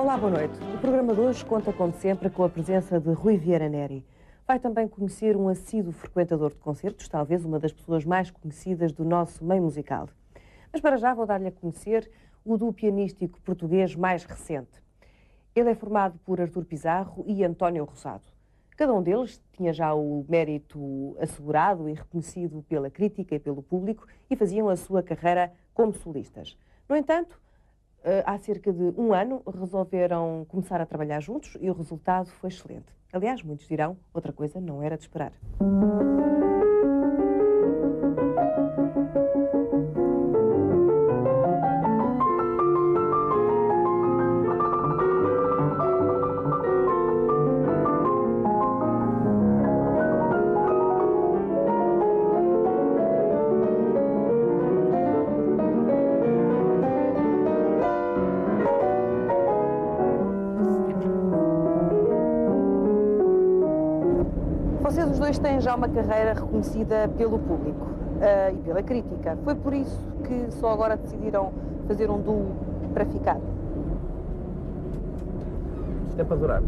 Olá, boa noite. O programa de hoje conta, como sempre, com a presença de Rui Vieira Neri. Vai também conhecer um assíduo frequentador de concertos, talvez uma das pessoas mais conhecidas do nosso meio musical. Mas para já vou dar-lhe a conhecer o duo pianístico português mais recente. Ele é formado por Artur Pizarro e António Rosado. Cada um deles tinha já o mérito assegurado e reconhecido pela crítica e pelo público e faziam a sua carreira como solistas. No entanto, há cerca de um ano resolveram começar a trabalhar juntos e o resultado foi excelente. Aliás, muitos dirão, outra coisa não era de esperar. Vocês os dois têm já uma carreira reconhecida pelo público e pela crítica. Foi por isso que só agora decidiram fazer um duo para ficar? Isto é para durar?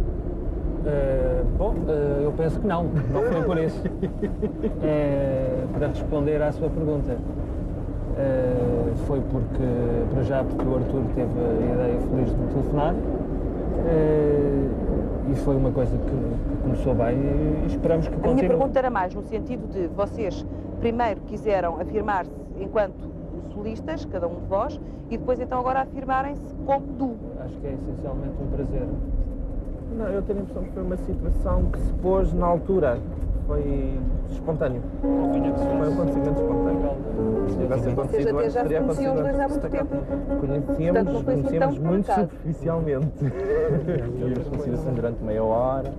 Eu penso que não foi por isso. Para responder à sua pergunta, foi porque o Artur teve a ideia feliz de me telefonar. E foi uma coisa que começou bem e esperamos que continue. A minha pergunta era mais no sentido de vocês primeiro quiseram afirmar-se enquanto solistas, cada um de vós, e depois então agora afirmarem-se como duo. Acho que é essencialmente um prazer. Não, eu tenho a impressão que foi uma situação que se pôs na altura. Foi espontâneo. Foi um acontecimento espontâneo. Se tivesse acontecido antes, teria acontecido antes. Conhecíamos muito superficialmente. Tínhamos conhecido assim durante meia hora,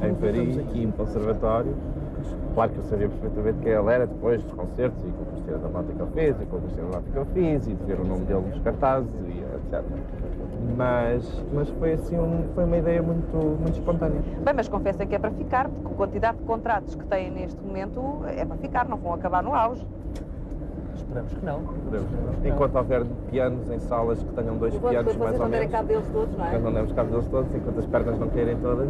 em Paris, aqui no conservatório. Claro que eu sabia perfeitamente quem ele era depois dos concertos e com o Cristiano da Mota que ele fez, e com o Cristiano da Mota que eu fiz, e de ver o nome dele nos cartazes, e etc. Mas foi assim, foi uma ideia muito espontânea. Bem, mas confessem que é para ficar, porque a quantidade de contratos que têm neste momento é para ficar, não vão acabar no auge. Esperamos que não. Enquanto houver pianos em salas que tenham dois pianos mais ou menos. Vocês não derem cabo deles todos, não é? Nós não demos cabo deles todos, enquanto as pernas não caírem todas.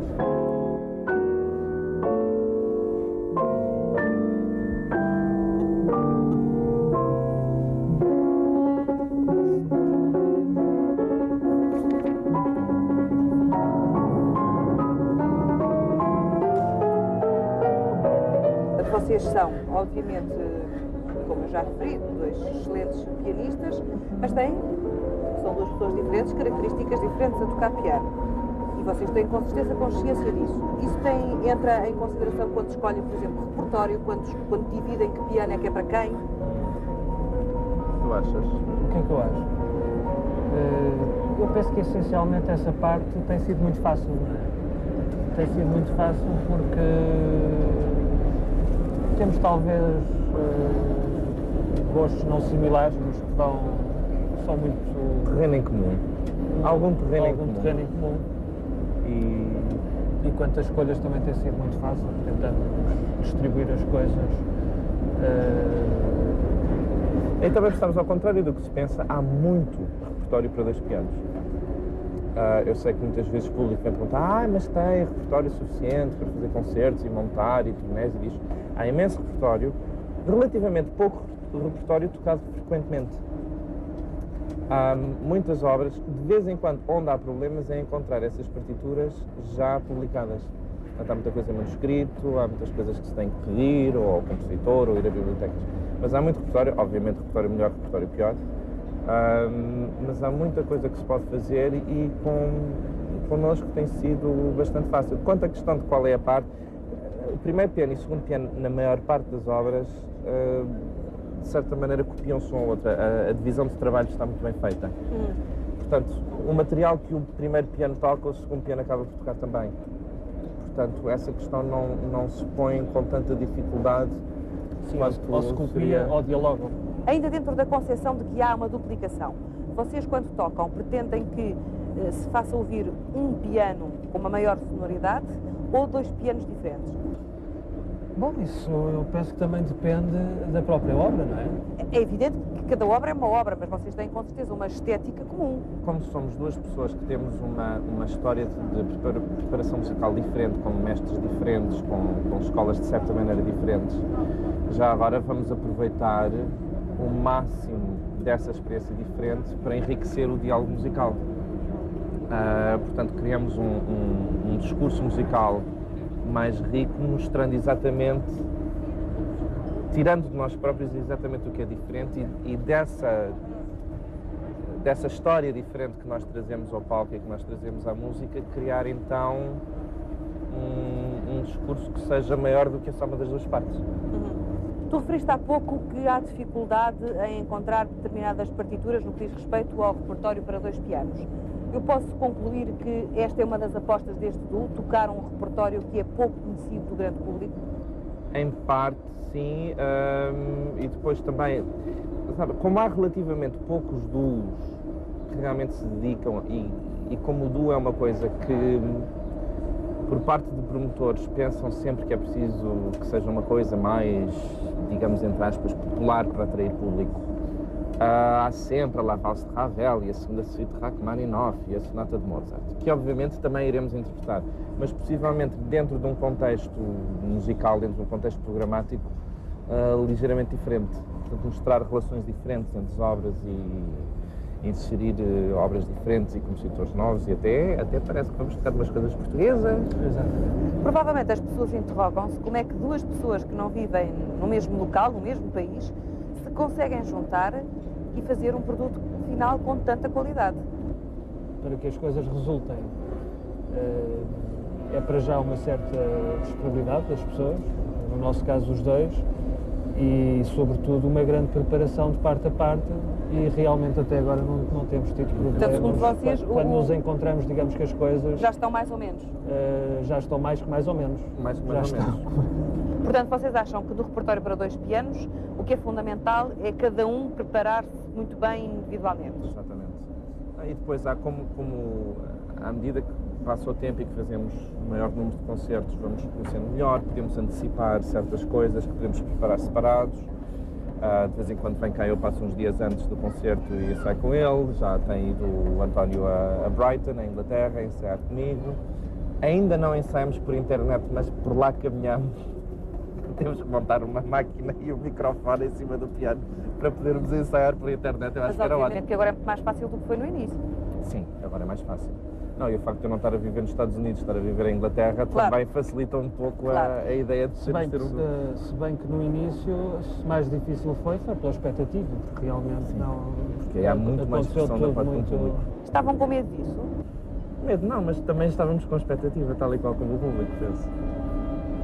Vocês são, obviamente, como eu já referi, dois excelentes pianistas, mas são duas pessoas diferentes, características diferentes a tocar piano. E vocês têm com certeza consciência disso. Isso entra em consideração quando escolhem, por exemplo, repertório, quando dividem que piano é que é para quem? Tu achas? O que é que eu acho? Eu penso que essencialmente essa parte tem sido muito fácil, não é? Tem sido muito fácil porque temos talvez gostos não similares, mas que são muito... Terreno em comum. Algum terreno em comum. E quanto às escolhas também tem sido muito fácil, tentando distribuir as coisas. E também estamos ao contrário do que se pensa, há muito repertório para dois pianos. Eu sei que muitas vezes o público vem perguntar, mas tem repertório suficiente para fazer concertos e montar e turnés e diz. Há imenso repertório, relativamente pouco repertório tocado frequentemente. Há muitas obras, de vez em quando, onde há problemas é encontrar essas partituras já publicadas. Portanto, há muita coisa em manuscrito, há muitas coisas que se tem que pedir, ou ao compositor, ou ir a bibliotecas. Mas há muito repertório, obviamente repertório melhor, repertório pior. Mas há muita coisa que se pode fazer e connosco tem sido bastante fácil. Quanto à questão de qual é a parte, o primeiro piano e o segundo piano, na maior parte das obras, de certa maneira copiam-se um ao outro. A divisão de trabalho está muito bem feita. Portanto, o material que o primeiro piano toca, o segundo piano acaba por tocar também. Portanto, essa questão não se põe com tanta dificuldade. Sim, ou se copia ou dialogam. Ainda dentro da concepção de que há uma duplicação, vocês quando tocam pretendem que se faça ouvir um piano com uma maior sonoridade ou dois pianos diferentes? Bom, isso eu penso que também depende da própria obra, não é? É evidente que cada obra é uma obra, mas vocês têm com certeza uma estética comum. Como somos duas pessoas que temos uma história de preparação musical diferente, com mestres diferentes, com escolas de certa maneira diferentes, já agora vamos aproveitar o máximo dessa experiência diferente para enriquecer o diálogo musical. Portanto, criamos um discurso musical mais rico, mostrando exatamente, tirando de nós próprios exatamente o que é diferente e dessa história diferente que nós trazemos ao palco e que nós trazemos à música, criar então um discurso que seja maior do que a soma das duas partes. Tu referiste há pouco que há dificuldade em encontrar determinadas partituras no que diz respeito ao repertório para 2 pianos. Eu posso concluir que esta é uma das apostas deste duo, tocar um repertório que é pouco conhecido do grande público? Em parte, sim, e depois também, sabe, como há relativamente poucos duos que realmente se dedicam, e como o duo é uma coisa que, por parte de promotores, pensam sempre que é preciso que seja uma coisa mais, digamos, entre aspas, popular para atrair público. Há sempre a La Valse de Ravel e a segunda suíte de Rachmaninoff e a sonata de Mozart, que obviamente também iremos interpretar, mas possivelmente dentro de um contexto musical, dentro de um contexto programático ligeiramente diferente. Portanto, mostrar relações diferentes entre as obras e inserir obras diferentes e compositores novos e até parece que vamos tocar umas coisas portuguesas. Exato. Provavelmente as pessoas interrogam-se como é que 2 pessoas que não vivem no mesmo local, no mesmo país, se conseguem juntar e fazer um produto final com tanta qualidade. Para que as coisas resultem, é para já uma certa disponibilidade das pessoas, no nosso caso os 2, e sobretudo uma grande preparação de parte a parte, e realmente até agora não temos tido problemas. Portanto, segundo vocês, quando nos encontramos, digamos que as coisas já estão mais ou menos? Já estão mais que mais ou menos. Mais ou menos. Portanto, vocês acham que no repertório para 2 pianos, o que é fundamental é cada um preparar-se muito bem individualmente? Exatamente. E depois há como à medida que passa o tempo e que fazemos um maior número de concertos, vamos conhecendo melhor, podemos antecipar certas coisas que podemos preparar separados. De vez em quando vem cá, eu passo uns dias antes do concerto e ensaio com ele. Já tem ido o António a Brighton, na Inglaterra, ensaiar comigo. Ainda não ensaiamos por internet, mas por lá caminhamos. Temos que montar uma máquina e um microfone em cima do piano para podermos ensaiar por internet. Eu acho que era ótimo. Mas que agora é muito mais fácil do que foi no início. Sim, agora é mais fácil. Não, e o facto de eu não estar a viver nos Estados Unidos, estar a viver em Inglaterra, claro, também facilita um pouco claro, a ideia de se bem, ter um... se bem que no início, mais difícil foi pela expectativa, porque realmente Sim, não... Porque há muito mais pressão da parte do público. Estavam com medo disso? Medo não, mas também estávamos com expectativa, tal e qual como o público, penso.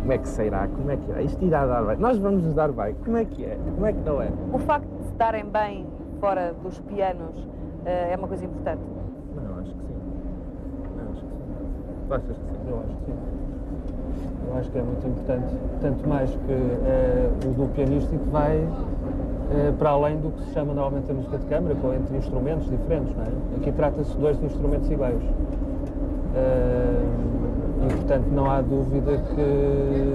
Como é que sairá? Como é que irá? Isto irá dar bem? Nós vamos nos dar bem? Como é que é? Como é que não é? O facto de se darem bem fora dos pianos é uma coisa importante? Não, acho que sim. Tu achas que sim? Eu acho que sim. Eu acho que é muito importante, tanto mais que o do pianístico vai para além do que se chama normalmente a música de câmara, com entre instrumentos diferentes, não é? Aqui trata-se de 2 instrumentos iguais. E, portanto, não há dúvida que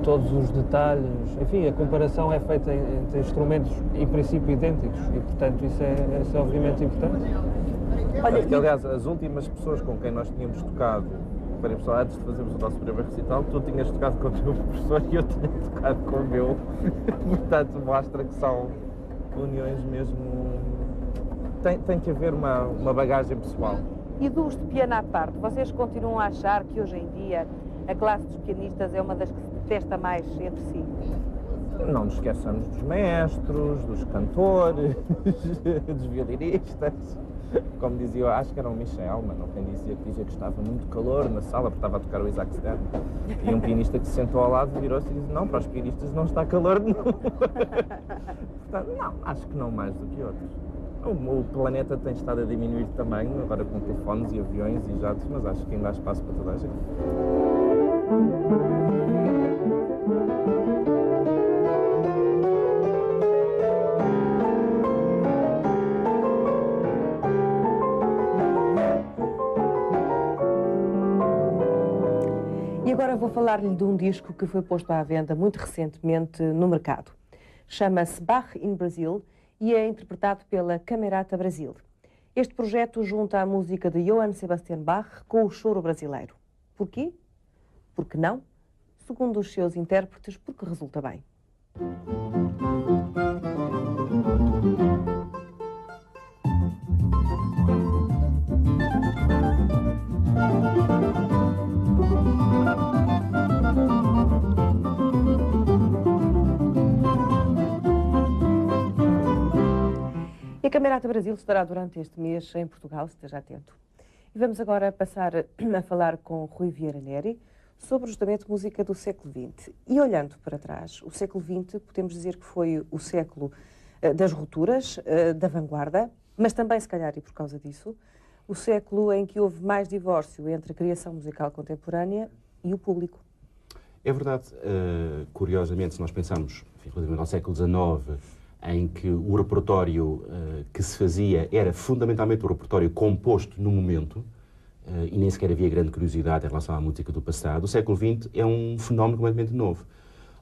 todos os detalhes, enfim, a comparação é feita entre instrumentos, em princípio, idênticos, e, portanto, isso é obviamente importante. Olha, que, aliás, as últimas pessoas com quem nós tínhamos tocado, só antes de fazermos o nosso primeiro recital, tu tinhas tocado com o teu professor e eu tinha tocado com o meu. Portanto, mostra que são uniões mesmo... Tem que haver uma bagagem pessoal. E dos de piano à parte, vocês continuam a achar que hoje em dia a classe dos pianistas é uma das que se detesta mais entre si? Não nos esqueçamos dos maestros, dos cantores, dos violinistas. Como dizia, acho que era o Michel, mas não quem dizia que estava muito calor na sala porque estava a tocar o Isaac Stern. E um pianista que se sentou ao lado virou-se e disse: não, para os pianistas não está calor nenhum. Portanto, não, acho que não mais do que outros. O planeta tem estado a diminuir de tamanho, agora com telefones e aviões e jatos, mas acho que ainda há espaço para toda a gente. E agora Agora vou falar-lhe de um disco que foi posto à venda muito recentemente no mercado. Chama-se Bach in Brazil e é interpretado pela Camerata Brasil. Este projeto junta a música de Johann Sebastian Bach com o choro brasileiro. Porquê? Porque não? Segundo os seus intérpretes, porque resulta bem. E a Camerata Brasil estará durante este mês em Portugal, esteja atento. E vamos agora passar a falar com Rui Vieira Neri sobre justamente música do século XX. E olhando para trás, o século XX podemos dizer que foi o século das rupturas, da vanguarda, mas também, se calhar, e por causa disso, o século em que houve mais divórcio entre a criação musical contemporânea e o público. É verdade. Curiosamente, se nós pensarmos, inclusive no século XIX, em que o repertório que se fazia era fundamentalmente o repertório composto no momento, e nem sequer havia grande curiosidade em relação à música do passado, o século XX é um fenómeno completamente novo.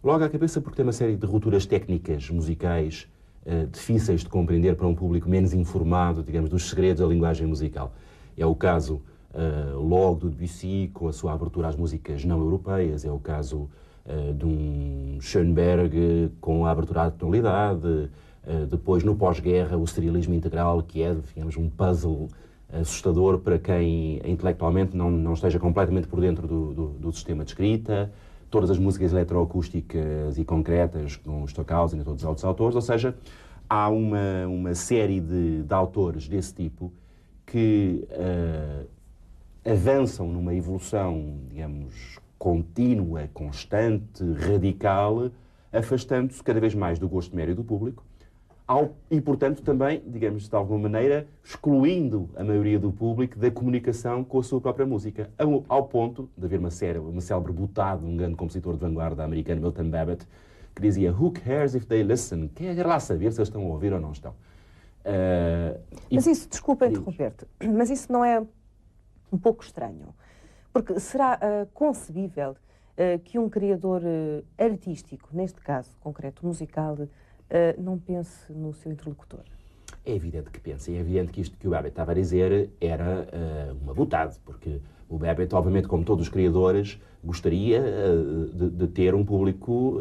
Logo à cabeça porque tem uma série de rupturas técnicas, musicais, difíceis de compreender para um público menos informado, digamos, dos segredos da linguagem musical. É o caso logo do Debussy, com a sua abertura às músicas não europeias, é o caso de um Schoenberg com a abertura à tonalidade, depois no pós-guerra o serialismo integral, que é, digamos, um puzzle assustador para quem intelectualmente não esteja completamente por dentro do sistema de escrita, todas as músicas eletroacústicas e concretas com Stockhausen e todos os outros autores, ou seja, há uma série de autores desse tipo que avançam numa evolução, digamos, contínua, constante, radical, afastando-se cada vez mais do gosto médio do público e, portanto, também, digamos, de alguma maneira, excluindo a maioria do público da comunicação com a sua própria música, ao ponto de haver uma célebre butada de um grande compositor de vanguarda americano, Milton Babbitt, que dizia "Who cares if they listen?" Quem é que lá saber se eles estão a ouvir ou não estão? Mas isso, desculpa interromper-te, mas isso não é um pouco estranho? Porque será concebível que um criador artístico, neste caso concreto musical, não pense no seu interlocutor? É evidente que pensa. É evidente que isto que o Babbitt estava a dizer era uma boutade, porque o Babbitt, obviamente, como todos os criadores, gostaria de ter um público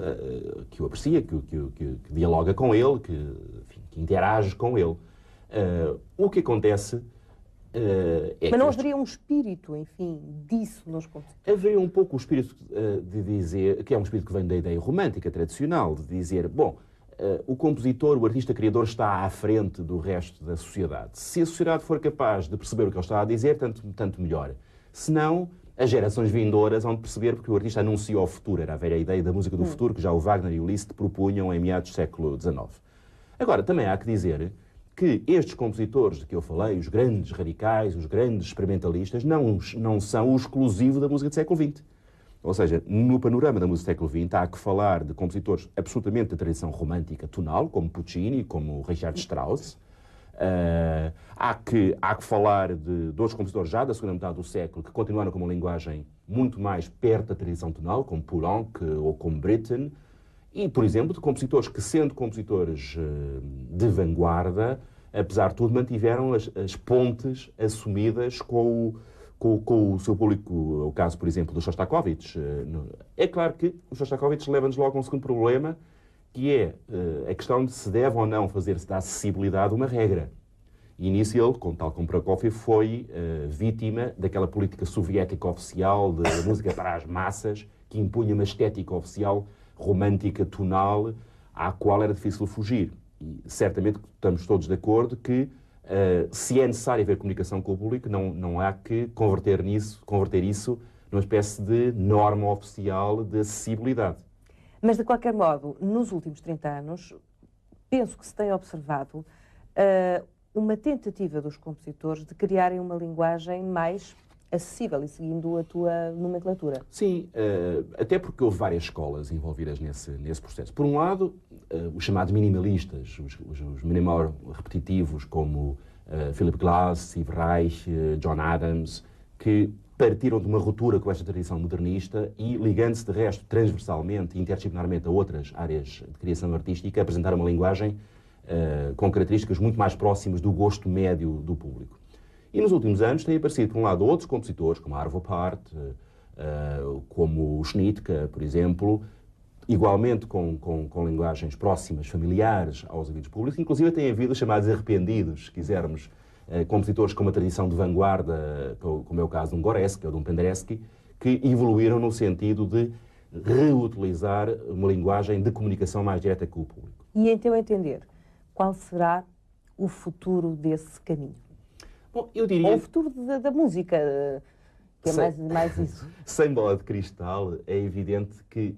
que o aprecia, que dialoga com ele, que interage com ele. O que acontece... Mas não haveria um espírito, enfim, disso nos compositores? Haveria um pouco o espírito de dizer, que é um espírito que vem da ideia romântica tradicional, de dizer, bom, o compositor, o artista criador está à frente do resto da sociedade. Se a sociedade for capaz de perceber o que ele está a dizer, tanto melhor. Se não, as gerações vindouras vão perceber, porque o artista anunciou o futuro, era a velha ideia da música do futuro, que já o Wagner e o Liszt propunham em meados do século XIX. Agora, também há que dizer que estes compositores de que eu falei, os grandes radicais, os grandes experimentalistas, não são o exclusivo da música do século XX. Ou seja, no panorama da música do século XX há que falar de compositores absolutamente da tradição romântica tonal, como Puccini, como Richard Strauss. Há que falar de outros compositores já da segunda metade do século que continuaram com uma linguagem muito mais perto da tradição tonal, como Poulenc ou como Britten. E, por exemplo, de compositores que, sendo compositores de vanguarda, apesar de tudo, mantiveram as pontes assumidas com o seu público. O caso, por exemplo, do Shostakovich. É claro que o Shostakovich leva-nos logo a um segundo problema, que é a questão de se deve ou não fazer-se da acessibilidade uma regra. E nisso ele, tal como Prokofiev, foi vítima daquela política soviética oficial de música para as massas, que impunha uma estética oficial romântica, tonal, à qual era difícil fugir. E certamente estamos todos de acordo que, se é necessário haver comunicação com o público, não há que converter isso numa espécie de norma oficial de acessibilidade. Mas, de qualquer modo, nos últimos 30 anos, penso que se tem observado uma tentativa dos compositores de criarem uma linguagem mais acessível e seguindo a tua nomenclatura. Sim, até porque houve várias escolas envolvidas nesse processo. Por um lado, os chamados minimalistas, os minimal repetitivos, como Philip Glass, Steve Reich, John Adams, que partiram de uma ruptura com esta tradição modernista e, ligando-se de resto transversalmente e interdisciplinarmente a outras áreas de criação artística, apresentaram uma linguagem com características muito mais próximas do gosto médio do público. E nos últimos anos têm aparecido, por um lado, outros compositores, como Arvo Pärt, como o Schnittke, por exemplo, igualmente com linguagens próximas, familiares aos ouvidos públicos. Inclusive tem havido os chamados arrependidos, se quisermos, compositores com uma tradição de vanguarda, como é o caso de um Goretzky ou de um Penderecki, que evoluíram no sentido de reutilizar uma linguagem de comunicação mais direta com o público. E, em teu entender, qual será o futuro desse caminho? Bom, eu diria... Ou o futuro da música, que é mais isso. Sem bola de cristal, é evidente que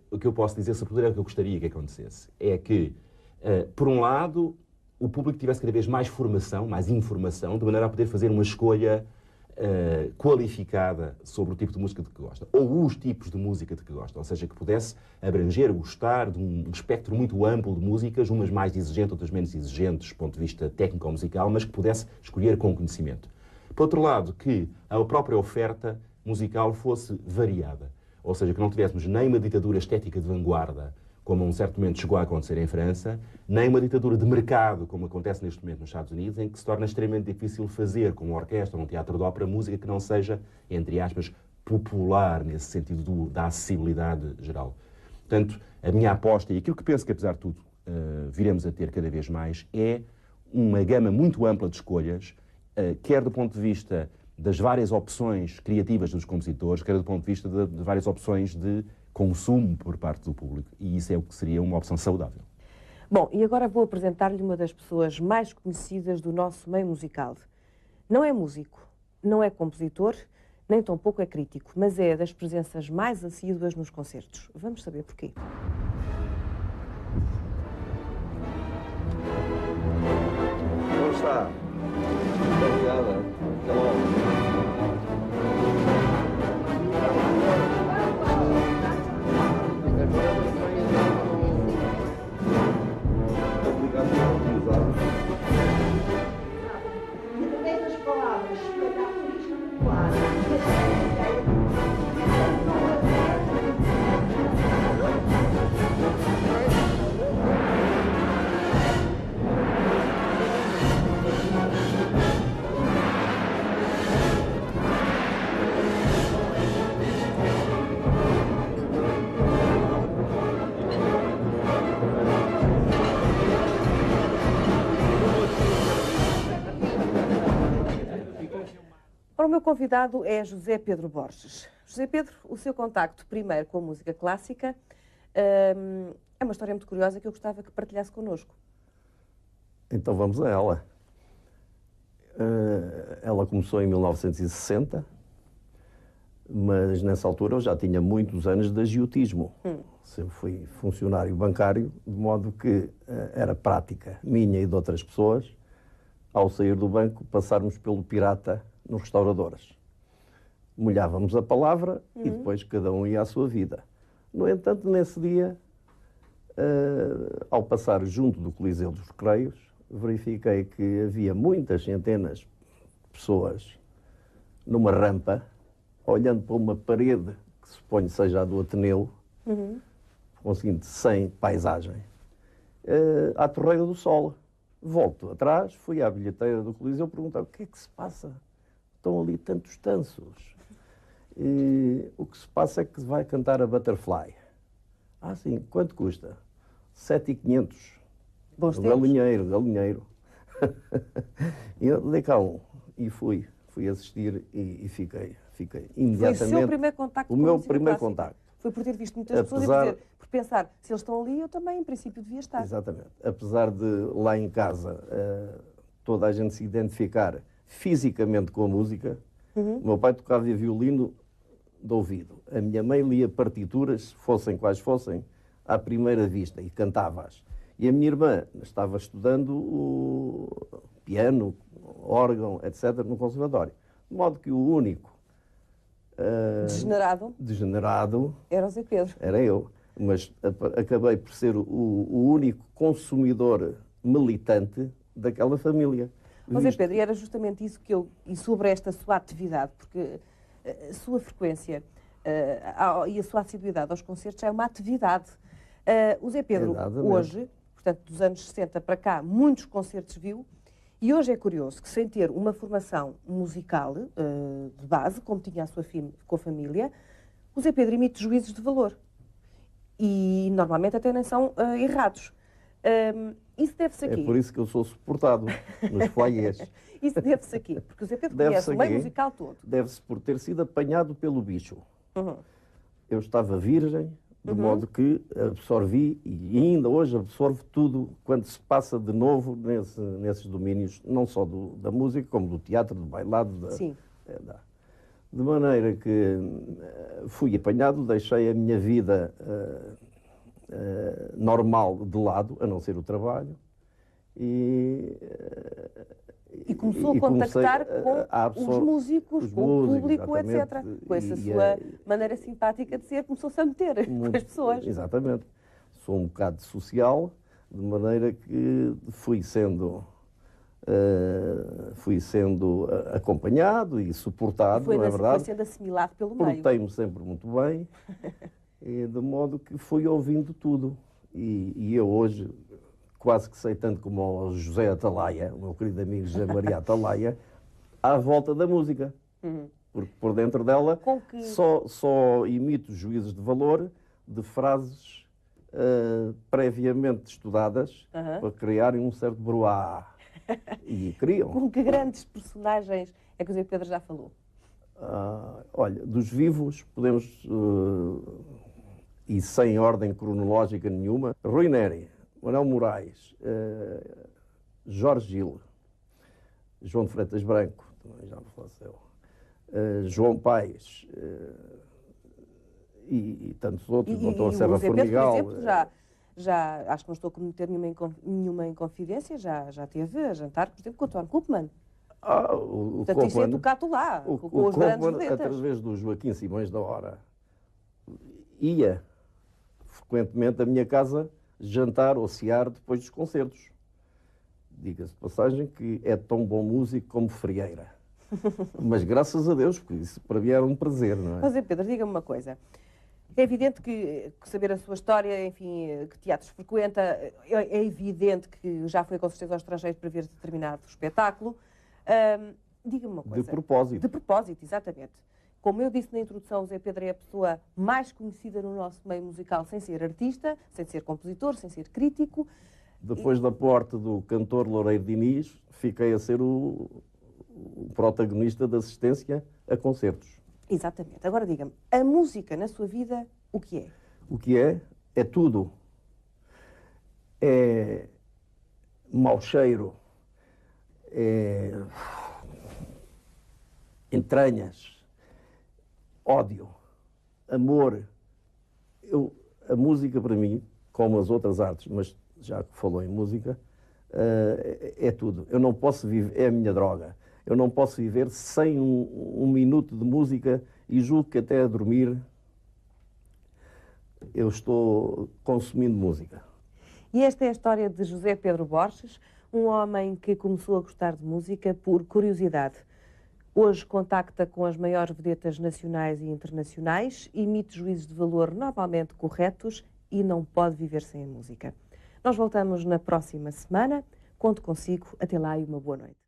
o que eu posso dizer, sobretudo, é o que eu gostaria que acontecesse. É que, por um lado, o público tivesse cada vez mais formação, mais informação, de maneira a poder fazer uma escolha qualificada sobre o tipo de música de que gosta, ou os tipos de música de que gosta, ou seja, que pudesse abranger, gostar de um espectro muito amplo de músicas, umas mais exigentes, outras menos exigentes, do ponto de vista técnico ou musical, mas que pudesse escolher com conhecimento. Por outro lado, que a própria oferta musical fosse variada, ou seja, que não tivéssemos nem uma ditadura estética de vanguarda, como a um certo momento chegou a acontecer em França, nem uma ditadura de mercado, como acontece neste momento nos Estados Unidos, em que se torna extremamente difícil fazer, com uma orquestra ou um teatro de ópera, música que não seja, entre aspas, popular, nesse sentido da acessibilidade geral. Portanto, a minha aposta, e aquilo que penso que, apesar de tudo, viremos a ter cada vez mais, é uma gama muito ampla de escolhas, quer do ponto de vista das várias opções criativas dos compositores, quer do ponto de vista de várias opções de consumo por parte do público. E isso é o que seria uma opção saudável. Bom, e agora vou apresentar-lhe uma das pessoas mais conhecidas do nosso meio musical. Não é músico, não é compositor, nem tampouco é crítico, mas é das presenças mais assíduas nos concertos. Vamos saber porquê. Como está? Obrigada. Até logo. O meu convidado é José Pedro Borges. José Pedro, o seu contacto primeiro com a música clássica é uma história muito curiosa que eu gostava que partilhasse connosco. Então vamos a ela. Ela começou em 1960, mas nessa altura eu já tinha muitos anos de agiotismo. Eu fui funcionário bancário, de modo que era prática minha e de outras pessoas, ao sair do banco, passarmos pelo pirata nos restauradores. Molhávamos a palavra e depois cada um ia à sua vida. No entanto, nesse dia, ao passar junto do Coliseu dos Recreios, verifiquei que havia muitas centenas de pessoas numa rampa, olhando para uma parede que suponho seja a do Ateneu, conseguindo sem paisagem, à Torreira do Sol. Volto atrás, fui à bilheteira do Coliseu perguntar o que é que se passa. Estão ali tantos tanços. E o que se passa é que vai cantar a Butterfly. Ah, sim, quanto custa? 7.500. Bons tempos. Galinheiro. E eu dei cá um. E fui assistir e fiquei imediatamente... Foi o seu primeiro contacto com a O meu música primeiro clássica. contacto. Foi por ter visto muitas pessoas e por pensar, se eles estão ali, eu também, em princípio, devia estar. Exatamente. Apesar de lá em casa toda a gente se identificar fisicamente com a música, o meu pai tocava violino de ouvido. A minha mãe lia partituras, fossem quais fossem, à primeira vista, e cantava-as. E a minha irmã estava estudando o piano, órgão, etc., no conservatório. De modo que o único degenerado era o Zé Pedro. Era eu. Mas acabei por ser o único consumidor militante daquela família. Mas, Pedro, e era justamente isso que e sobre esta sua atividade, porque a sua frequência e a sua assiduidade aos concertos é uma atividade. O Zé Pedro, hoje, portanto, dos anos 60 para cá, muitos concertos viu, e hoje é curioso que, sem ter uma formação musical de base, como tinha a sua com a família, o Zé Pedro emite juízos de valor. E, normalmente, até nem são errados. Isso deve-se aqui. É por isso que eu sou suportado nos foyers. Isso deve-se aqui, porque o Zé Pedro conhece o meio musical todo. Deve-se por ter sido apanhado pelo bicho. Eu estava virgem, de modo que absorvi, e ainda hoje absorvo tudo quando se passa de novo nesses domínios, não só da música, como do teatro, do bailado. Sim. De maneira que fui apanhado, deixei a minha vida normal de lado, a não ser o trabalho, e começou a contactar com os músicos, com o público, etc. Com essa sua maneira simpática de ser, começou-se a meter com as pessoas. Exatamente. Sou um bocado social, de maneira que fui sendo acompanhado e suportado, não é verdade? Foi sendo assimilado pelo meio. Portei-me sempre muito bem, e de modo que fui ouvindo tudo. E eu hoje quase que sei tanto como o José Atalaia, o meu querido amigo José Maria Atalaia, à volta da música. Porque por dentro dela só imito juízos de valor de frases previamente estudadas para criarem um certo bruá. E criam. Com que grandes personagens é que o Zé Pedro já falou? Olha, dos vivos podemos, e sem ordem cronológica nenhuma, Rui Neri, Manuel Moraes, Jorge Gil, João de Freitas Branco, também já me faleceu, João Paes e tantos outros, Dr. Serra Formigal. Por exemplo, já acho que não estou a cometer nenhuma inconfidência, já teve a jantar, por exemplo, com o António Koopman. Portanto, isso é tocado lá, com os grandes vedetas. Através do Joaquim Simões da Hora, ia frequentemente à minha casa jantar ou cear depois dos concertos. Diga-se de passagem que é tão bom músico como frieira. Mas graças a Deus, porque isso para mim era um prazer, não é? Mas, Pedro, diga-me uma coisa. É evidente que saber a sua história, enfim, que teatros frequenta, é evidente que já foi com certeza ao estrangeiro para ver determinado espetáculo. Diga-me uma coisa. De propósito. De propósito, exatamente. Como eu disse na introdução, o Zé Pedro é a pessoa mais conhecida no nosso meio musical, sem ser artista, sem ser compositor, sem ser crítico. Depois da porta do cantor Loureiro Diniz, fiquei a ser o protagonista da assistência a concertos. Exatamente. Agora diga-me, a música na sua vida, o que é? O que é? É tudo. É mau cheiro, é entranhas, ódio, amor. A música para mim, como as outras artes, mas já que falou em música, é tudo. Eu não posso viver, é a minha droga. Eu não posso viver sem um minuto de música e julgo que até a dormir eu estou consumindo música. E esta é a história de José Pedro Borges, um homem que começou a gostar de música por curiosidade. Hoje contacta com as maiores vedetas nacionais e internacionais, emite juízos de valor normalmente corretos e não pode viver sem a música. Nós voltamos na próxima semana. Conto consigo. Até lá e uma boa noite.